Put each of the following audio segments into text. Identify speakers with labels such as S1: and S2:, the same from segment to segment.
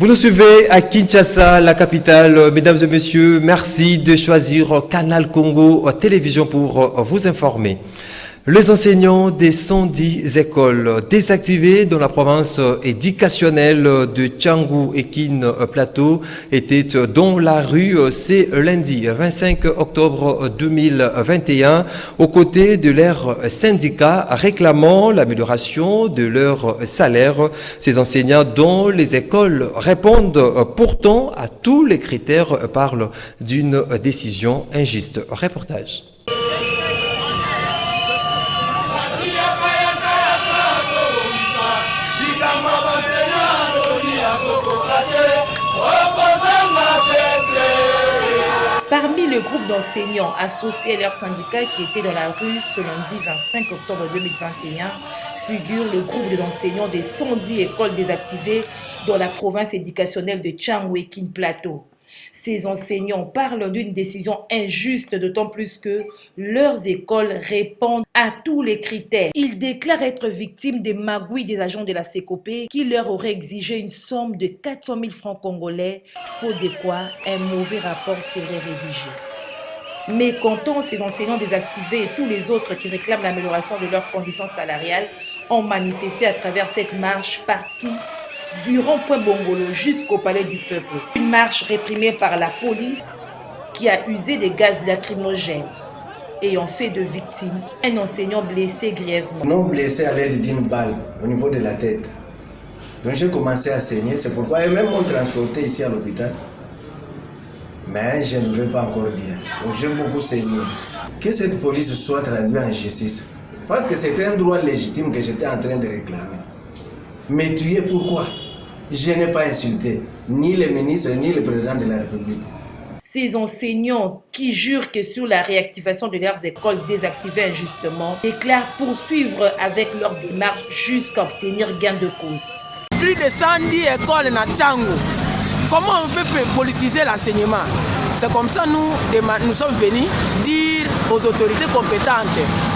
S1: Vous nous suivez à Kinshasa, la capitale. Mesdames et messieurs, merci de choisir Canal Congo Télévision pour vous informer. Les enseignants des 110 écoles désactivées dans la province éducationnelle de Tchangou et Kin Plateau étaient dans la rue ce lundi 25 octobre 2021 aux côtés de leurs syndicats réclamant l'amélioration de leur salaire. Ces enseignants dont les écoles répondent pourtant à tous les critères parlent d'une décision injuste. Reportage.
S2: Parmi le groupe d'enseignants associés à leur syndicat qui était dans la rue ce lundi 25 octobre 2021, figure le groupe d'enseignants des 110 écoles désactivées dans la province éducationnelle de Tchangou et Kin Plateau. Ces enseignants parlent d'une décision injuste, d'autant plus que leurs écoles répondent à tous les critères. Ils déclarent être victimes des magouilles des agents de la CECOPE qui leur auraient exigé une somme de 400 000 francs congolais, faute de quoi un mauvais rapport serait rédigé. Mécontents, ces enseignants désactivés et tous les autres qui réclament l'amélioration de leurs conditions salariales ont manifesté à travers cette marche partie du rond-point Bongolo jusqu'au palais du peuple. Une marche réprimée par la police qui a usé des gaz lacrymogènes ayant fait de victimes un enseignant blessé grièvement.
S3: Non blessé à l'aide d'une balle au niveau de la tête. Donc j'ai commencé à saigner, c'est pourquoi ils m'ont transporté ici à l'hôpital. Mais je ne vais pas encore bien. Donc j'ai beaucoup saigné. Que cette police soit traduite en justice. Parce que c'était un droit légitime que j'étais en train de réclamer. Mais tuer pourquoi? Je n'ai pas insulté ni le ministre ni le président de la République.
S2: Ces enseignants qui jurent que sur la réactivation de leurs écoles désactivées injustement déclarent poursuivre avec leur démarche jusqu'à obtenir gain de cause.
S4: Plus de 110 écoles na Tchangou. Comment on peut politiser l'enseignement? C'est comme ça nous sommes venus dire aux autorités compétentes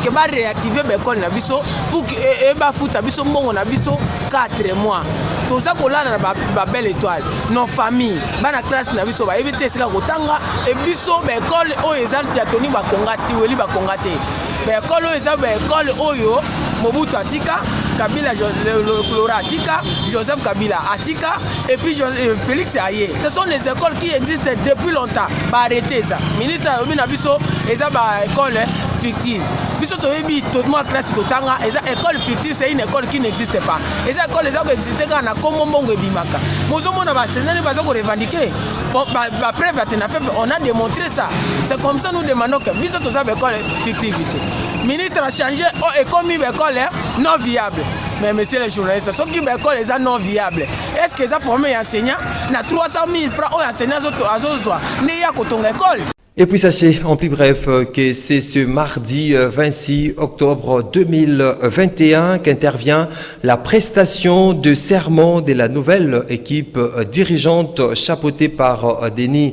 S4: que va réactiver l'école na biso pour que va foutre biso mbongo na biso 4 mois. Tout ça qu'on a na belle étoile. Nos familles, bana classe na biso ba éviter sika kotanga et biso ba école o ezal diatoni ba kongati weli ba kongate. Ba école o ezal ba école oyo Mobutu atika, Kabila Laurent atika, Joseph Kabila atika et puis Félix Aye. Ce sont des écoles qui existent depuis longtemps. Ba arrêter ça. Ministre Obina biso ezal ba école fictive. Biso toyebi tout moi classe totanga ezal école fictive, c'est une école qui n'existe pas. Ezal école ezal qui existe quand na Kombo Mbongo Bimaka. Mozomo na ba sénat ba ko revendiquer. Bon ba preuve on a démontré ça. C'est comme ça nous demandons que biso toza ba école fictive. Ministre a changé et comme une école non viable. Mais monsieur les journalistes, ce qui est école est non viable. Est-ce que ça pour mes enseignants na 300 000 francs aux enseignants n'y a qu'au ton école?
S1: Et puis sachez en plus bref que c'est ce mardi 26 octobre 2021 qu'intervient la prestation de serment de la nouvelle équipe dirigeante chapeautée par Denis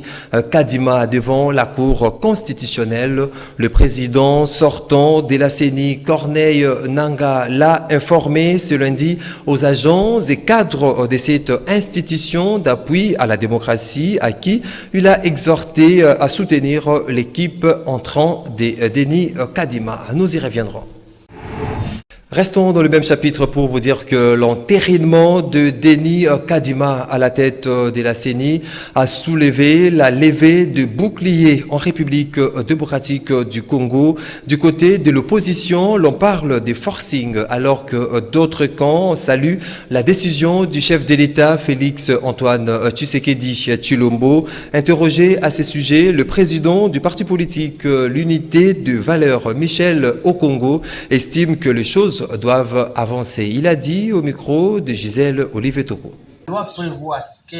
S1: Kadima devant la Cour constitutionnelle. Le président sortant de la CENI, Corneille Nangaa, l'a informé ce lundi aux agents et cadres de cette institution d'appui à la démocratie à qui il a exhorté à soutenir l'équipe entrant de Denis Kadima. Nous y reviendrons. Restons dans le même chapitre pour vous dire que l'entérinement de Denis Kadima à la tête de la CENI a soulevé la levée de boucliers en République démocratique du Congo. Du côté de l'opposition, l'on parle de forcing alors que d'autres camps saluent la décision du chef de l'État Félix Antoine Tshisekedi Tshilombo. Interrogé à ce sujet, le président du parti politique l'Unité de Valeurs Michel Okongo estime que les choses doivent avancer. Il a dit au micro de Gisèle Olivier-Toko.
S5: La loi prévoit que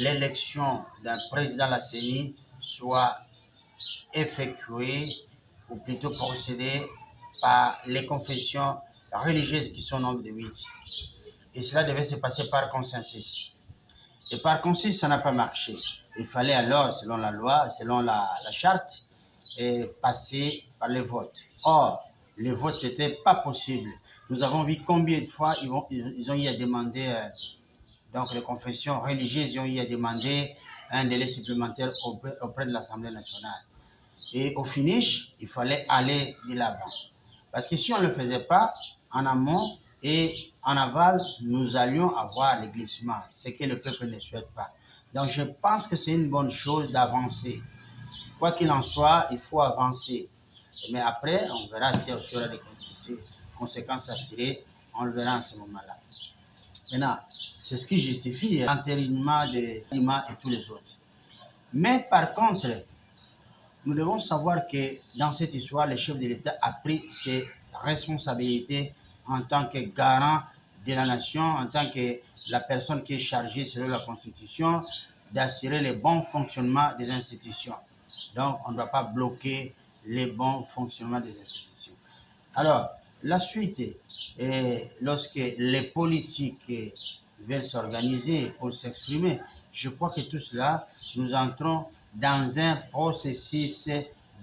S5: l'élection d'un président de la CENI soit effectuée ou plutôt procédée par les confessions religieuses qui sont au nombre de 8. Et cela devait se passer par consensus. Et par consensus, ça n'a pas marché. Il fallait alors, selon la loi, selon la charte, passer par le vote. Or, le vote, ce n'était pas possible. Nous avons vu combien de fois ils ont eu à demander Donc les confessions religieuses ont eu à demander un délai supplémentaire auprès de l'Assemblée nationale. Et au finish, il fallait aller de l'avant. Parce que si on ne le faisait pas en amont et en aval, nous allions avoir les glissements, ce que le peuple ne souhaite pas. Donc je pense que c'est une bonne chose d'avancer. Quoi qu'il en soit, il faut avancer. Mais après, on verra si il y aura des conséquences à tirer. On le verra en ce moment-là. Maintenant, c'est ce qui justifie l'entérinement de Dima et tous les autres. Mais par contre, nous devons savoir que dans cette histoire, le chef de l'État a pris ses responsabilités en tant que garant de la nation, en tant que la personne qui est chargée, selon la Constitution, d'assurer le bon fonctionnement des institutions. Donc, on ne doit pas bloquer le bon fonctionnement des institutions. Alors, la suite, lorsque les politiques veulent s'organiser pour s'exprimer, je crois que tout cela, nous entrons dans un processus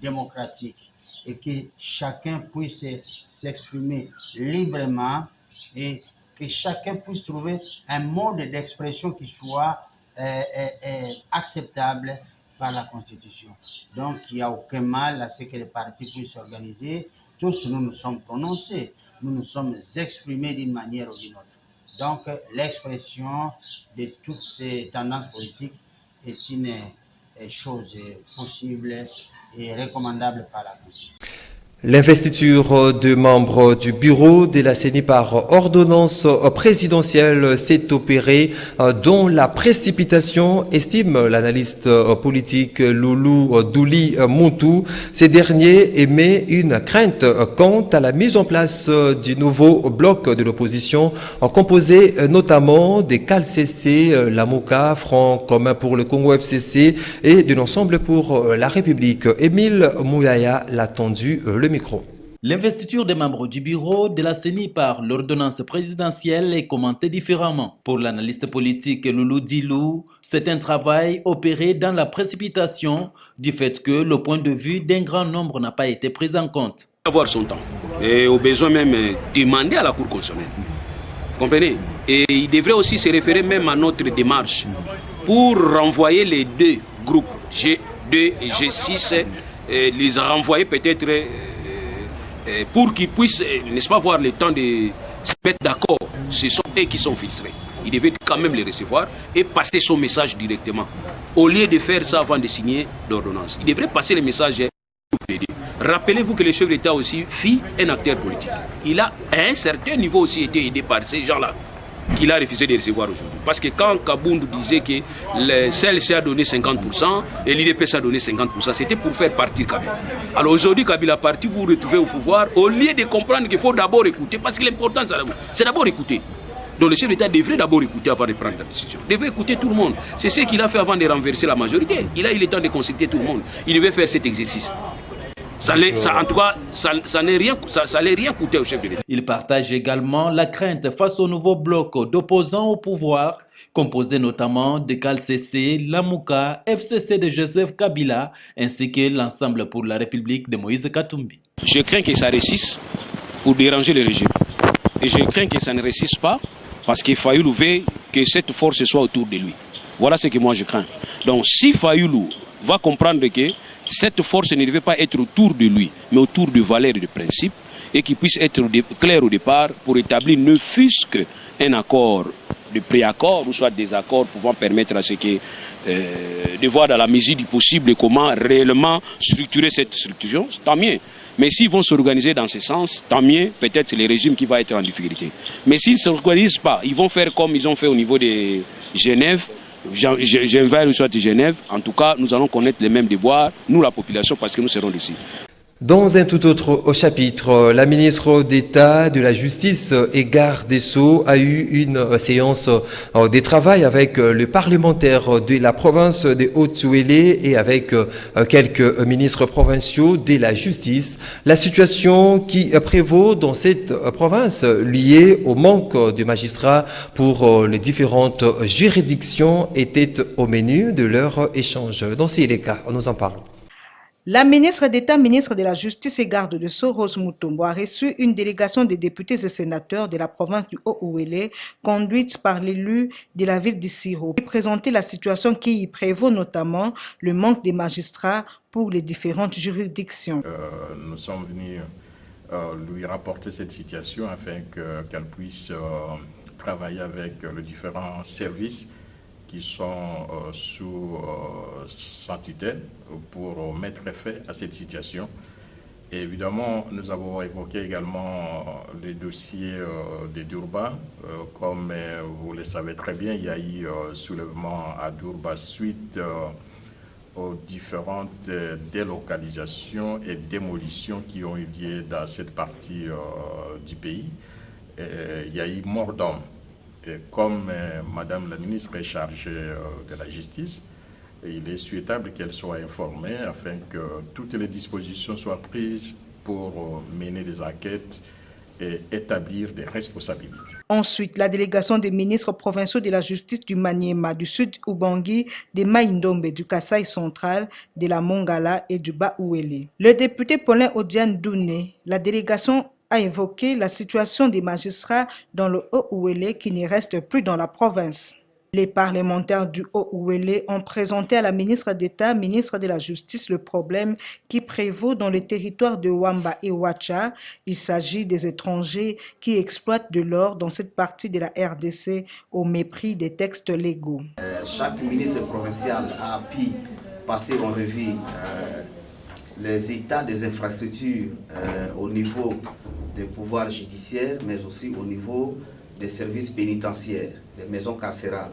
S5: démocratique et que chacun puisse s'exprimer librement et que chacun puisse trouver un mode d'expression qui soit acceptable par la Constitution. Donc, il n'y a aucun mal à ce que les partis puissent s'organiser. Tous, nous nous sommes prononcés, nous nous sommes exprimés d'une manière ou d'une autre. Donc, l'expression de toutes ces tendances politiques est une chose possible et recommandable par la Constitution.
S1: L'investiture de membres du bureau de la CENI par ordonnance présidentielle s'est opérée dans la précipitation, estime l'analyste politique Loulou Douli Moutou. Ces derniers émet une crainte quant à la mise en place du nouveau bloc de l'opposition, composé notamment des CALCC, la MOCA, Front commun pour le Congo FCC et de l'Ensemble pour la République. Émile Mouyaya l'a tendu le micro.
S6: L'investiture des membres du bureau de la CENI par l'ordonnance présidentielle est commentée différemment. Pour l'analyste politique Loulou Dilou, c'est un travail opéré dans la précipitation du fait que le point de vue d'un grand nombre n'a pas été pris en compte.
S7: Avoir son temps et au besoin même demander à la Cour constitutionnelle. Vous comprenez? Et il devrait aussi se référer même à notre démarche pour renvoyer les deux groupes G2 et G6, les renvoyer peut-être pour qu'ils puissent, n'est-ce pas, avoir le temps de se mettre d'accord. Ce sont eux qui sont filtrés. Il devait quand même les recevoir et passer son message directement. Au lieu de faire ça avant de signer l'ordonnance, il devrait passer le message. Rappelez-vous que le chef d'État aussi fit un acteur politique. Il a à un certain niveau aussi été aidé par ces gens-là qu'il a refusé de recevoir aujourd'hui. Parce que quand Kaboundou disait que le CLC a donné 50% et l'IDPS a donné 50%, c'était pour faire partir Kabila. Alors aujourd'hui, Kabila parti, vous vous retrouvez au pouvoir, au lieu de comprendre qu'il faut d'abord écouter, parce que l'important, c'est d'abord écouter. Donc le chef d'État devrait d'abord écouter avant de prendre la décision. Il devrait écouter tout le monde. C'est ce qu'il a fait avant de renverser la majorité. Il a eu le temps de consulter tout le monde. Il devait faire cet exercice. En tout cas, ça n'allait rien coûter au chef de l'État.
S6: Il partage également la crainte face au nouveau bloc d'opposants au pouvoir, composé notamment de CALCC, Lamouka, FCC de Joseph Kabila, ainsi que l'Ensemble pour la République de Moïse Katumbi.
S7: Je crains que ça réussisse pour déranger le régime. Et je crains que ça ne réussisse pas parce qu'il Fayoulou veut que cette force soit autour de lui. Voilà ce que moi je crains. Donc si Fayoulou va comprendre que cette force ne devait pas être autour de lui, mais autour de valeurs et de principes, et qu'il puisse être clair au départ pour établir ne fût-ce qu'un accord de préaccord ou soit des accords pouvant permettre à ce que de voir dans la mesure du possible comment réellement structurer cette structure, tant mieux. Mais s'ils vont s'organiser dans ce sens, tant mieux, peut-être c'est le régime qui va être en difficulté. Mais s'ils ne s'organisent pas, ils vont faire comme ils ont fait au niveau de Genève, Genève, soit de Genève. En tout cas, nous allons connaître les mêmes devoirs, nous la population, parce que nous serons ici.
S1: Dans un tout autre chapitre, la ministre d'État de la Justice et garde des Sceaux a eu une séance de travail avec le parlementaire de la province de Haut-Tuélé et avec quelques ministres provinciaux de la Justice. La situation qui prévaut dans cette province liée au manque de magistrats pour les différentes juridictions était au menu de leur échange. Dans ces cas, nous en parlons.
S2: La ministre d'État, ministre de la Justice et garde de Sceaux, Rose Mutombo, a reçu une délégation des députés et sénateurs de la province du Haut-Uélé, conduite par l'élu de la ville d'Issiro, qui présentait la situation qui y prévaut, notamment le manque des magistrats pour les différentes juridictions.
S8: Nous sommes venus lui rapporter cette situation afin qu'elle puisse travailler avec les différents services qui sont sous sa tutelle pour mettre fin à cette situation. Et évidemment, nous avons évoqué également les dossiers de Durba. Comme vous le savez très bien, il y a eu soulèvement à Durba suite aux différentes délocalisations et démolitions qui ont eu lieu dans cette partie du pays. Il y a eu mort d'homme. Et comme Madame la ministre est chargée de la justice, il est souhaitable qu'elle soit informée afin que toutes les dispositions soient prises pour mener des enquêtes et établir des responsabilités.
S2: Ensuite, la délégation des ministres provinciaux de la justice du Maniema, du Sud Ubangi, des Maïndombe, du Kasaï central, de la Mongala et du Bas-Uélé. Le député Paulin Odiane Douné, la délégation a évoqué la situation des magistrats dans le Haut-Uélé qui ne restent plus dans la province. Les parlementaires du Haut-Uélé ont présenté à la ministre d'État, ministre de la Justice, le problème qui prévaut dans le territoire de Wamba et Ouacha. Il s'agit des étrangers qui exploitent de l'or dans cette partie de la RDC au mépris des textes légaux.
S9: Chaque ministre provincial a pu passer en revue les états des infrastructures au niveau des pouvoirs judiciaires, mais aussi au niveau des services pénitentiaires, des maisons carcérales.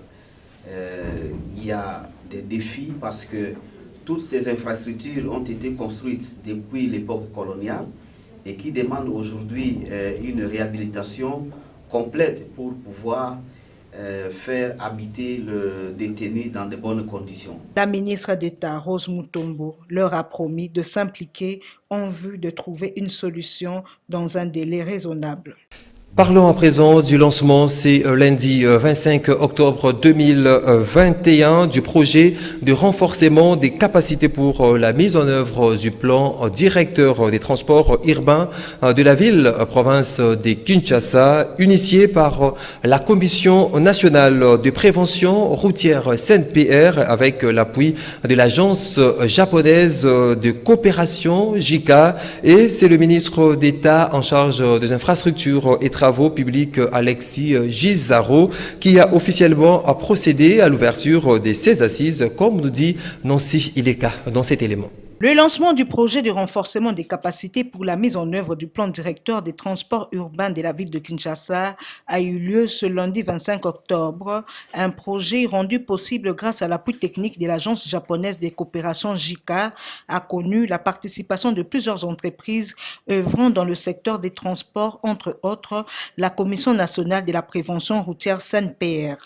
S9: Il y a des défis parce que toutes ces infrastructures ont été construites depuis l'époque coloniale et qui demandent aujourd'hui une réhabilitation complète pour pouvoir faire habiter le détenu dans de bonnes conditions.
S2: La ministre d'État, Rose Mutombo, leur a promis de s'impliquer en vue de trouver une solution dans un délai raisonnable.
S1: Parlons à présent du lancement, c'est lundi 25 octobre 2021, du projet de renforcement des capacités pour la mise en œuvre du plan directeur des transports urbains de la ville-province de Kinshasa, initié par la Commission nationale de prévention routière CNPR avec l'appui de l'Agence japonaise de coopération JICA, et c'est le ministre d'État en charge des infrastructures et travaux publics Alexis Gisaro qui a officiellement procédé à l'ouverture de ces assises, comme nous dit Nancy Ileka dans cet élément.
S2: Le lancement du projet de renforcement des capacités pour la mise en œuvre du plan directeur des transports urbains de la ville de Kinshasa a eu lieu ce lundi 25 octobre. Un projet rendu possible grâce à l'appui technique de l'Agence japonaise des coopérations JICA a connu la participation de plusieurs entreprises œuvrant dans le secteur des transports, entre autres la Commission nationale de la prévention routière CNPR.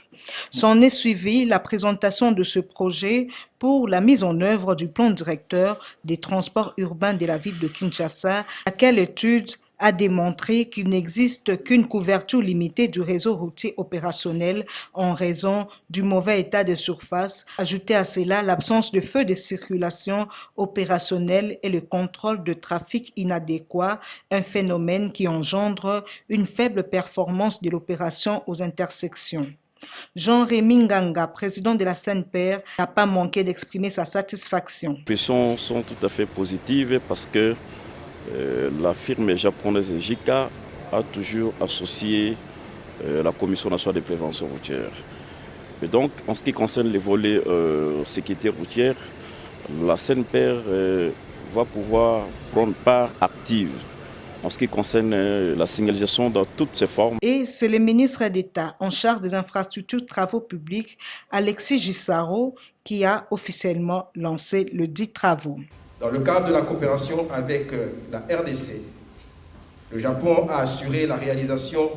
S2: S'en est suivi la présentation de ce projet pour la mise en œuvre du plan directeur des transports urbains de la ville de Kinshasa, laquelle étude a démontré qu'il n'existe qu'une couverture limitée du réseau routier opérationnel en raison du mauvais état de surface. Ajoutez à cela l'absence de feux de circulation opérationnels et le contrôle de trafic inadéquat, un phénomène qui engendre une faible performance de l'opération aux intersections. Jean-Rémy Nganga, président de la CNPR, n'a pas manqué d'exprimer sa satisfaction.
S10: Les pressions sont tout à fait positives parce que la firme japonaise JICA a toujours associé la Commission nationale de prévention routière. Et donc, en ce qui concerne les volets sécurité routière, la CNPR va pouvoir prendre part active en ce qui concerne la signalisation dans toutes ses formes.
S2: Et c'est le ministre d'État en charge des infrastructures travaux publics, Alexis Gisaro, qui a officiellement lancé le dit travaux.
S11: Dans le cadre de la coopération avec la RDC, le Japon a assuré la réalisation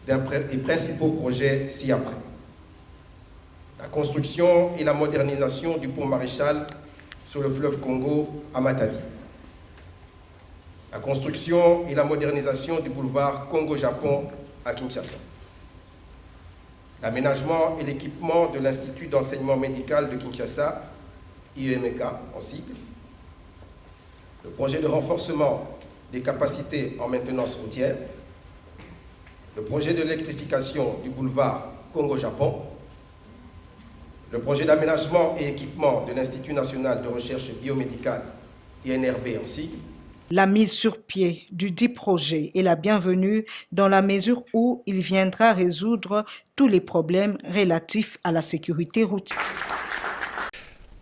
S11: des principaux projets ci-après. La construction et la modernisation du pont Maréchal sur le fleuve Congo à Matadi. La construction et la modernisation du boulevard Congo-Japon à Kinshasa. L'aménagement et l'équipement de l'Institut d'enseignement médical de Kinshasa, IEMK en sigle. le projet de renforcement des capacités en maintenance routière, le projet d'électrification du boulevard Congo-Japon, le projet d'aménagement et équipement de l'Institut national de recherche biomédicale, INRB en sigle.
S12: La mise sur pied du dit projet est la bienvenue dans la mesure où il viendra résoudre tous les problèmes relatifs à la sécurité routière.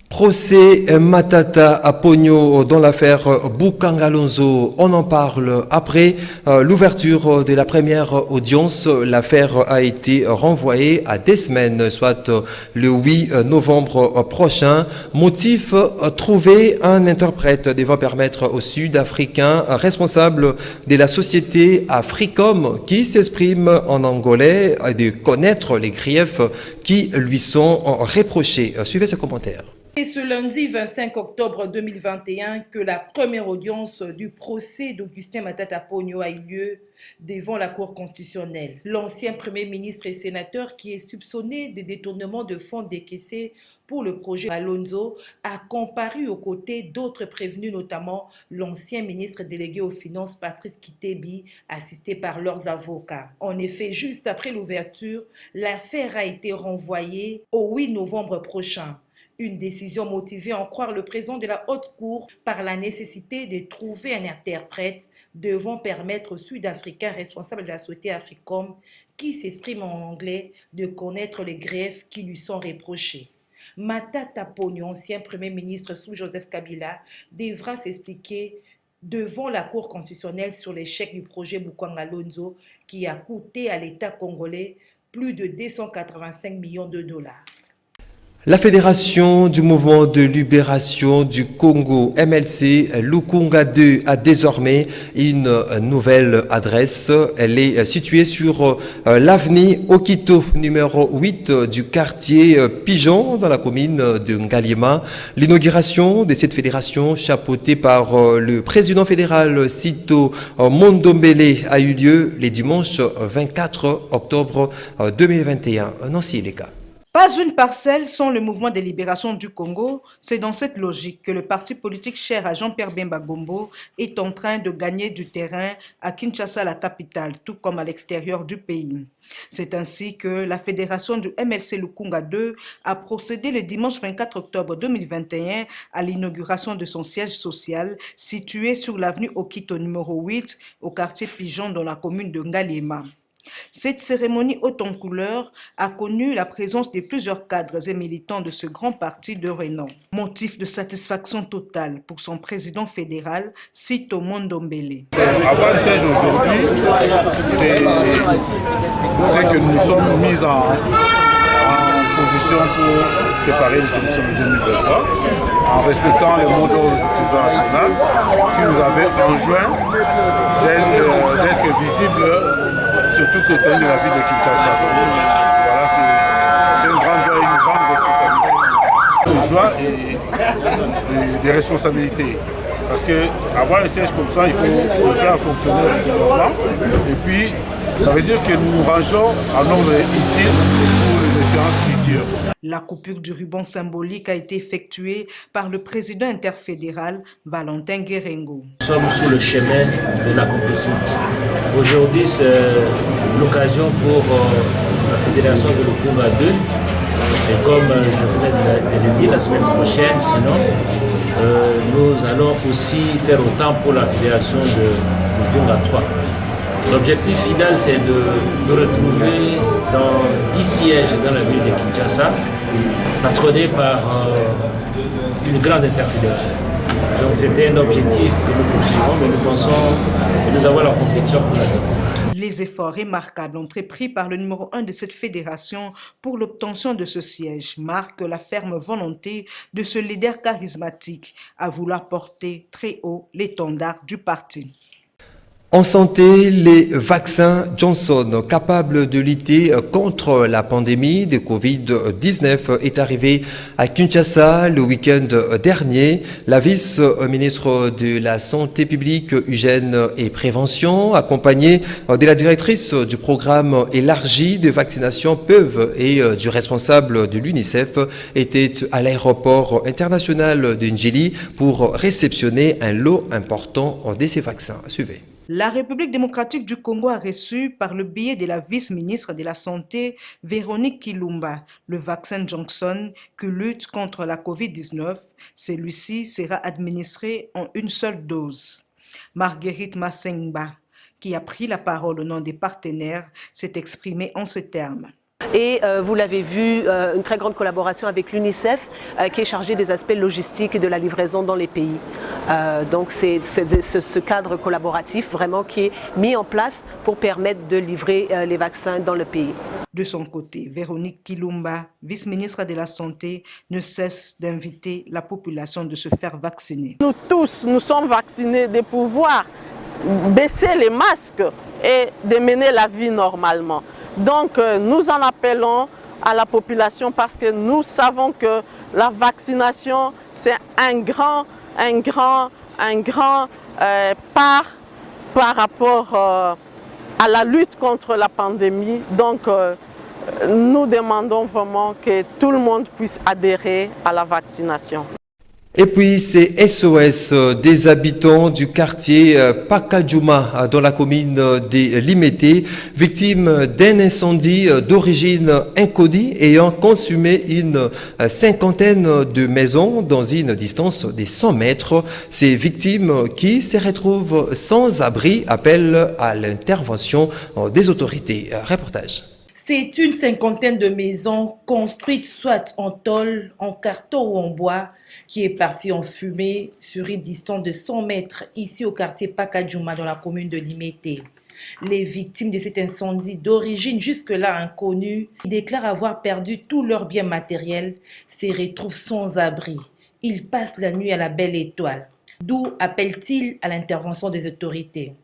S1: Procès Matata Aponyo dans l'affaire Boukangalonzo. On en parle après l'ouverture de la première audience. L'affaire a été renvoyée à des semaines, soit le 8 novembre prochain. Motif, trouver un interprète devant permettre aux Sud-Africains responsables de la société Africom qui s'exprime en angolais de connaître les griefs qui lui sont reprochés. Suivez ce commentaire.
S2: Et ce lundi 25 octobre 2021 que la première audience du procès d'Augustin Matata Aponyo a eu lieu devant la Cour constitutionnelle. L'ancien Premier ministre et sénateur qui est soupçonné de détournement de fonds décaissés pour le projet Alonzo a comparu aux côtés d'autres prévenus, notamment l'ancien ministre délégué aux Finances Patrice Kitebi, assisté par leurs avocats. En effet, juste après l'ouverture, l'affaire a été renvoyée au 8 novembre prochain. Une décision motivée en croire le président de la Haute Cour par la nécessité de trouver un interprète devant permettre aux Sud-Africains responsables de la société Africom qui s'expriment en anglais de connaître les griefs qui lui sont reprochés. Matata Aponyo, ancien Premier ministre sous Joseph Kabila, devra s'expliquer devant la Cour constitutionnelle sur l'échec du projet Boukangalonzo qui a coûté à l'État congolais plus de 285 millions de dollars.
S1: La Fédération du Mouvement de Libération du Congo, MLC Lukunga 2, a désormais une nouvelle adresse. Elle est située sur l'avenue Okito, numéro 8 du quartier Pigeon, dans la commune de Ngaliema. L'inauguration de cette fédération, chapeautée par le président fédéral Sito Mondombele, a eu lieu le dimanche 24 octobre 2021. Nancy Leka.
S12: Pas une parcelle sans le mouvement de libération du Congo. C'est dans cette logique que le parti politique cher à Jean-Pierre Bemba Gombo est en train de gagner du terrain à Kinshasa, la capitale, tout comme à l'extérieur du pays. C'est ainsi que la fédération du MLC Lukunga 2 a procédé le dimanche 24 octobre 2021 à l'inauguration de son siège social situé sur l'avenue Okito numéro 8 au quartier Pigeon dans la commune de Ngaliema. Cette cérémonie haute en couleur a connu la présence de plusieurs cadres et militants de ce grand parti de renom. Motif de satisfaction totale pour son président fédéral, Sito Mondombele.
S13: Avoir un siège aujourd'hui, c'est que nous sommes mis en position pour préparer les élections de 2023 en respectant les mots d'ordre du président national qui nous avait enjoint d'être visible sur toute l'étendue de la ville de Kinshasa. Voilà, c'est une grande joie et une grande responsabilité. Une joie et des responsabilités. Parce qu'avoir un siège comme ça, il faut le faire fonctionner régulièrement. Et puis, ça veut dire que nous nous rangeons en nombre utile pour les échéances futures.
S12: La coupure du ruban symbolique a été effectuée par le président interfédéral Valentin Guérengo.
S14: Nous sommes sur le chemin de l'accomplissement. Aujourd'hui, c'est l'occasion pour la fédération de Lukunga 2. Et comme je venais de le dire la semaine prochaine, sinon, nous allons aussi faire autant pour la fédération de Lukunga 3. L'objectif final, c'est de retrouver dans 10 sièges dans la ville de Kinshasa, patronné par une grande interfédération. Donc c'était un objectif que nous poursuivons, mais nous pensons que nous avons la conviction pour l'atteindre.
S12: Les efforts remarquables entrepris par le numéro 1 de cette fédération pour l'obtention de ce siège marquent la ferme volonté de ce leader charismatique à vouloir porter très haut l'étendard du parti.
S1: En santé, les vaccins Johnson capables de lutter contre la pandémie de Covid-19 est arrivé à Kinshasa le week-end dernier. La vice-ministre de la Santé publique, Hygiène et Prévention, accompagnée de la directrice du programme élargi de vaccination PEV et du responsable de l'UNICEF, étaient à l'aéroport international de Njili pour réceptionner un lot important de ces vaccins. Suivez.
S12: La République démocratique du Congo a reçu, par le biais de la vice-ministre de la Santé, Véronique Kilumba, le vaccin Johnson qui lutte contre la COVID-19. Celui-ci sera administré en une seule dose. Marguerite Massengba, qui a pris la parole au nom des partenaires, s'est exprimée en ces termes.
S15: Et vous l'avez vu, une très grande collaboration avec l'UNICEF qui est chargée des aspects logistiques et de la livraison dans les pays. Donc c'est ce cadre collaboratif vraiment qui est mis en place pour permettre de livrer les vaccins dans le pays.
S12: De son côté, Véronique Kilumba, vice-ministre de la Santé, ne cesse d'inviter la population de se faire vacciner.
S16: Nous tous, nous sommes vaccinés de pouvoir baisser les masques et de mener la vie normalement. Donc nous en appelons à la population parce que nous savons que la vaccination c'est un grand pas par rapport à la lutte contre la pandémie. Donc nous demandons vraiment que tout le monde puisse adhérer à la vaccination.
S1: Et puis, c'est SOS des habitants du quartier Pakadjouma dans la commune des Limété, victimes d'un incendie d'origine inconnue ayant consumé une cinquantaine de maisons dans une distance de 100 mètres. Ces victimes qui se retrouvent sans abri appellent à l'intervention des autorités. Reportage.
S2: C'est une cinquantaine de maisons construites soit en tôle, en carton ou en bois qui est partie en fumée sur une distance de 100 mètres ici au quartier Pakadjouma dans la commune de Limété. Les victimes de cet incendie d'origine jusque-là inconnue, qui déclarent avoir perdu tous leurs biens matériels, se retrouvent sans abri. Ils passent la nuit à la belle étoile. D'où appelle-t-il à l'intervention des autorités?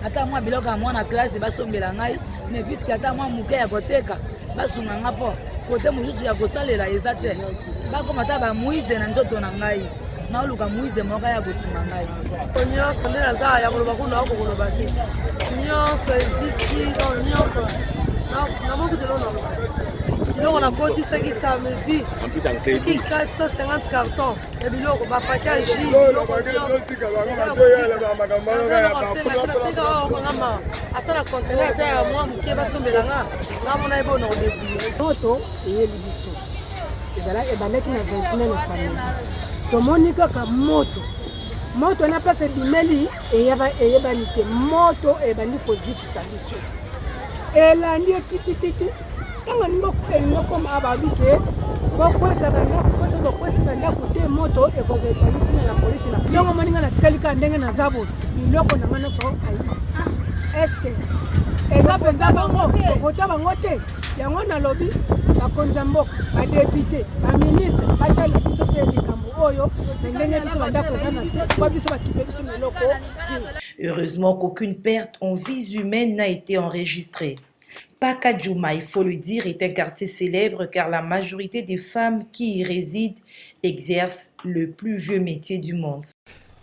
S17: ata mwa biloko ya mwana klase basombela ngai ne puisque ata mwa muke ya koteka basunga nga po kote mosusu ya kosalela eza te bakoma ata bamoise na nzoto na ngai naoluka moise moko ya kosunga ngai nyonso nde naza ya koloba kuna akokoloba te nyonso eziki nyonso namokutelo naloba biloko nakotisaki samedi siki 450 carton ya biloko bapake ya jus biloko nyonso ata na contener ata ya mwa moke basombelanga ngamona ebona kodebule
S18: moto eyeli biso ebandaki na 29 na famille tomoni kaka moto na place ebimeli eyebani te moto ebandi kozikisa biso elandi titititi ntango nimokoma ababike bokwesaka ndako te moto ekokoepalutina na polisi na ndongo moninga natikalika ndenge naza boye biloko na nga nyonso ayi eske eza mpenza bango vota bango te yango nalobi bakonza mboka badepute baministre batali biso mpe likambo oyo na ndenge biso bandako eza na se kwa biso bakipe biso na eloko.
S2: Heureusement qu'aucune perte en vies humaines n'a été enregistrée. Pakadjouma, il faut le dire, est un quartier célèbre car la majorité des femmes qui y résident exercent le plus vieux métier du monde.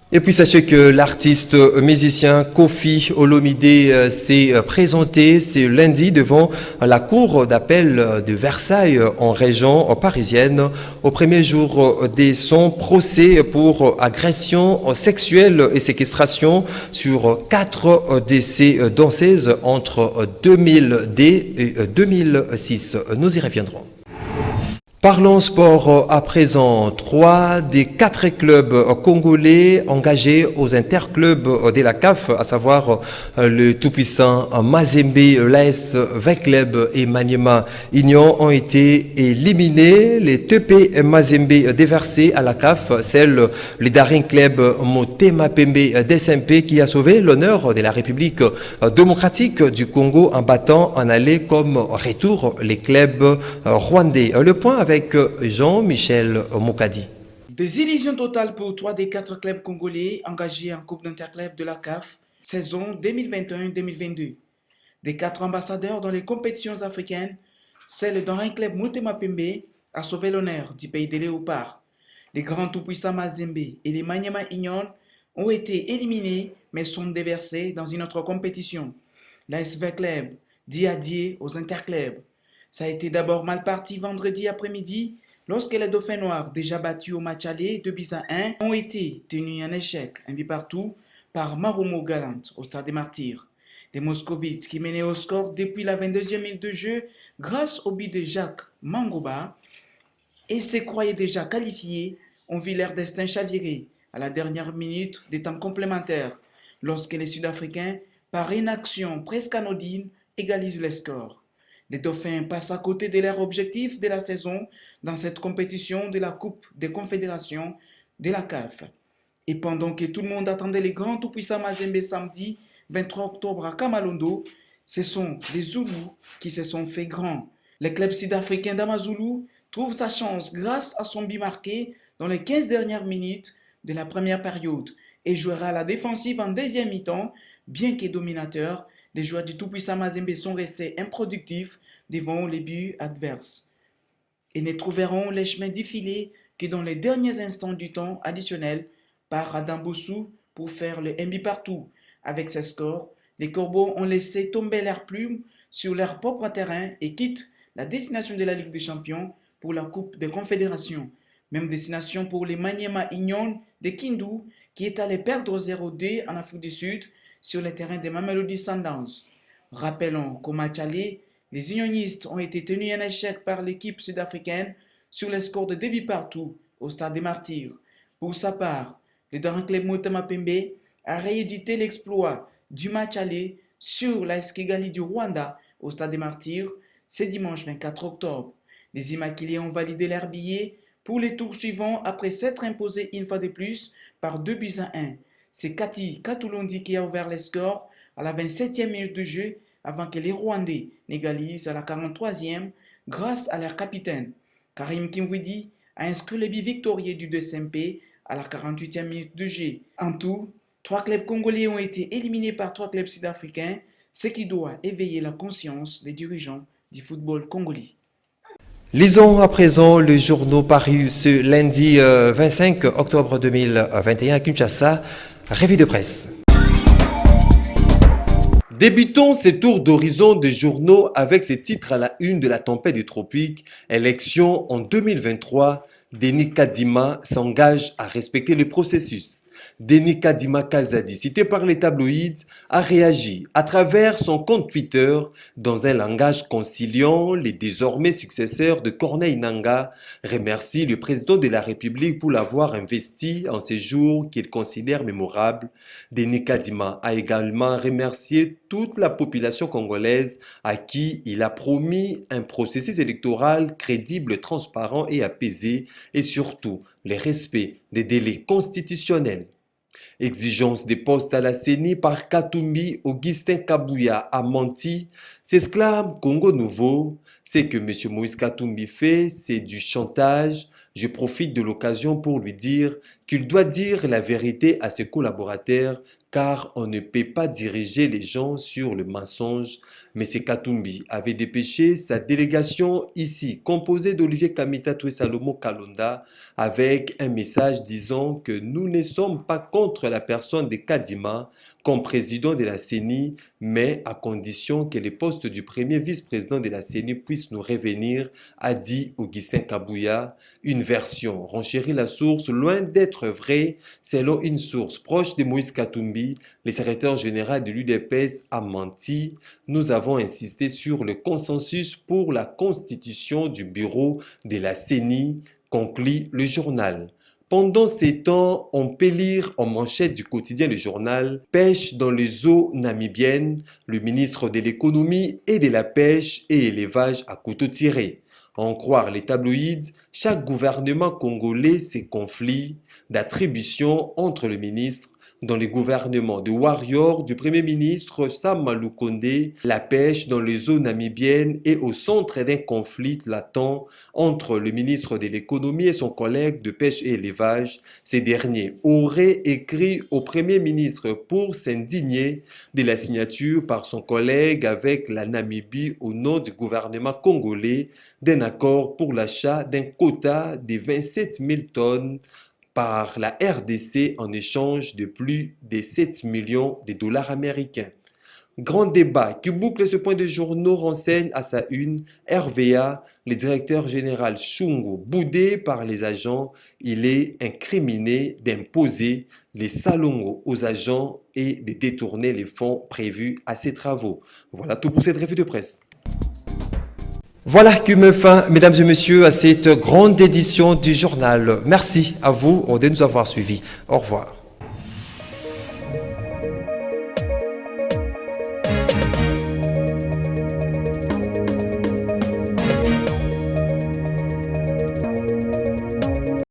S1: Et puis sachez que l'artiste musicien Kofi Olomide s'est présenté ce lundi devant la cour d'appel de Versailles en région parisienne au premier jour de son procès pour agression sexuelle et séquestration sur 4 de ses danseuses entre 2000 et 2006. Nous y reviendrons. Parlons sport à présent. 3 des 4 clubs congolais engagés aux interclubs de la CAF, à savoir le tout-puissant Mazembe, l'AS Vecleb et Maniema Union, ont été éliminés. Les TP Mazembe déversés à la CAF, c'est le Daring Club Motema Pembe d'SMP qui a sauvé l'honneur de la République démocratique du Congo en battant en aller comme retour les clubs rwandais. Le point avec Jean-Michel Mokadi.
S19: Des illusions totales pour 3 des 4 clubs congolais engagés en Coupe d'Interclub de la CAF, saison 2021-2022. Des 4 ambassadeurs dans les compétitions africaines, celle dans un club Motema Pembe a sauvé l'honneur du pays des léopards. Les grands tout-puissants Mazembe et les Maniema Union ont été éliminés mais sont déversés dans une autre compétition. L'AS Vecleb dit adieu aux interclubs. Ça a été d'abord mal parti vendredi après-midi lorsque les Dauphins Noirs, déjà battus au match aller 2-1, ont été tenus en échec, un but partout, par Marumo Galant au Stade des Martyrs. Les Moscovites, qui menaient au score depuis la 22e minute de jeu grâce au but de Jacques Mangoba et se croyaient déjà qualifiés, ont vu leur destin chavirer à la dernière minute des temps complémentaires lorsque les Sud-Africains, par une action presque anodine, égalisent les scores. Les Dauphins passent à côté de leur objectif de la saison dans cette compétition de la Coupe des Confédérations de la CAF. Et pendant que tout le monde attendait les grands tout-puissants Mazembe samedi 23 octobre à Kamalondo, ce sont les Zoulous qui se sont fait grands. Le club sud-africain d'Amazulu trouve sa chance grâce à son but marqué dans les 15 dernières minutes de la première période et jouera à la défensive en deuxième mi-temps, bien que dominateur. Les joueurs du tout-puissant Mazembe sont restés improductifs devant les buts adverses et ne trouveront les chemins défilés que dans les derniers instants du temps additionnel par Adam Bossou pour faire le but partout. Avec ces scores, les Corbeaux ont laissé tomber leurs plumes sur leur propre terrain et quittent la destination de la Ligue des Champions pour la Coupe des Confédérations. Même destination pour les Maniema Union de Kindu qui est allé perdre 0-2 en Afrique du Sud sur le terrain des Mamelodi Sundowns. Rappelons qu'au match aller, les unionistes ont été tenus en échec par l'équipe sud-africaine sur le score de 2 buts partout au Stade des Martyrs. Pour sa part, le Daring Club Motema Pembe a réédité l'exploit du match aller sur l'AS Kigali du Rwanda au Stade des Martyrs ce dimanche 24 octobre. Les Immaculés ont validé leur billet pour les tours suivants après s'être imposés une fois de plus par 2-1. C'est Kati Katulondi qui a ouvert les scores à la 27e minute de jeu avant que les Rwandais n'égalisent à la 43e grâce à leur capitaine. Karim Kimwidi a inscrit le but victorieux du 2MP à la 48e minute de jeu. En tout, 3 clubs congolais ont été éliminés par 3 clubs sud-africains, ce qui doit éveiller la conscience des dirigeants du football congolais.
S1: Lisons à présent le journal paru ce lundi 25 octobre 2021 à Kinshasa. Revue de presse. Débutons ce tour d'horizon des journaux avec ces titres à la une de la tempête du tropique. Élection en 2023. Denis Kadima s'engage à respecter le processus. Denis Kadima Kazadi, cité par les tabloïds, a réagi à travers son compte Twitter dans un langage conciliant. Les désormais successeurs de Corneille Nangaa remercient le président de la République pour l'avoir investi en ces jours qu'il considère mémorables. Denis Kadima a également remercié toute la population congolaise à qui il a promis un processus électoral crédible, transparent et apaisé, et surtout le respect des délais constitutionnels. Exigence des postes à la CENI par Katumbi, Augustin Kabouya a menti, s'exclame Congo Nouveau. Ce que M. Moïse Katumbi fait, c'est du chantage. Je profite de l'occasion pour lui dire qu'il doit dire la vérité à ses collaborateurs car on ne peut pas diriger les gens sur le mensonge. M. Katumbi avait dépêché sa délégation ici, composée d'Olivier Kamitatou et Salomo Kalonda, avec un message disant que nous ne sommes pas contre la personne de Kadima, comme président de la CENI, mais à condition que les postes du premier vice-président de la CENI puissent nous revenir, a dit Augustin Kabouya. Une version renchérit la source, loin d'être vraie. Selon une source proche de Moïse Katumbi, le secrétaire général de l'UDPS a menti. Nous avons insisté sur le consensus pour la constitution du bureau de la CENI, conclut le journal. Pendant ces temps, on peut lire en manchette du quotidien Le Journal « Pêche dans les eaux namibiennes, le ministre de l'économie et de la pêche et élevage à couteau tiré ». En croire les tabloïds, chaque gouvernement congolais se conflit d'attribution entre le ministre dans les gouvernements de Warrior du Premier ministre Sam Malukonde, la pêche dans les eaux namibiennes est au centre d'un conflit latent entre le ministre de l'économie et son collègue de pêche et élevage. Ces derniers auraient écrit au Premier ministre pour s'indigner de la signature par son collègue avec la Namibie au nom du gouvernement congolais d'un accord pour l'achat d'un quota de 27 000 tonnes par la RDC en échange de plus de 7 millions de dollars américains. Grand débat qui boucle ce point de journaux renseigne à sa une RVA, le directeur général Chungo, boudé par les agents, il est incriminé d'imposer les salongos aux agents et de détourner les fonds prévus à ses travaux. Voilà tout pour cette revue de presse. Voilà qui met fin, mesdames et messieurs, à cette grande édition du journal. Merci à vous de nous avoir suivis. Au revoir.